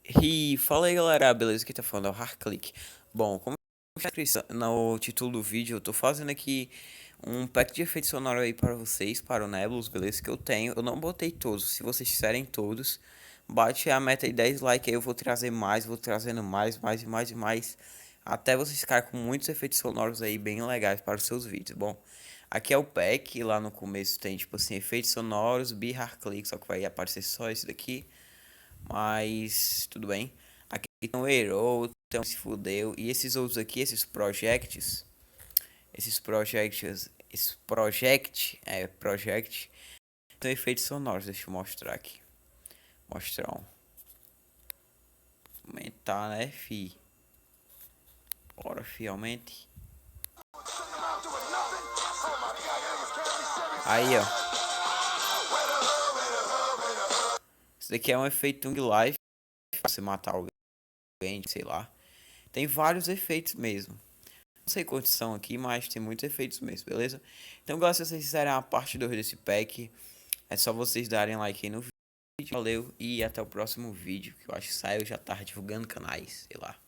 E fala aí galera, beleza? Aqui tá falando é o Hardclick. Bom, como já disse no título do vídeo, eu tô fazendo aqui um pack de efeitos sonoros aí para vocês, para o Nebulous, beleza? Que eu tenho, eu não botei todos, se vocês quiserem todos, bate a meta aí 10 likes aí, eu vou trazer mais, vou trazendo mais e mais e mais, até vocês ficarem com muitos efeitos sonoros aí bem legais para os seus vídeos. Bom, aqui é o pack, lá no começo tem tipo assim, efeitos sonoros, Be Hardclick, só que vai aparecer só esse daqui. Mas tudo bem. Aqui tem o Hero, tem o Se Fudeu. E esses outros aqui, esses projects. Esses projects. Esse project. Tem efeitos sonoros. Deixa eu mostrar aqui. Mostrar um. Aumentar, né, fi? Bora, fi, aumente. Aí, ó. Isso daqui é um efeito Tung Life. Você matar alguém, sei lá. Tem vários efeitos mesmo. Não sei quantos são aqui, mas tem muitos efeitos mesmo, beleza? Então, galera, se vocês quiserem a parte 2 desse pack, é só vocês darem like aí no vídeo. Valeu e até o próximo vídeo, que eu acho que saiu já tá divulgando canais, sei lá.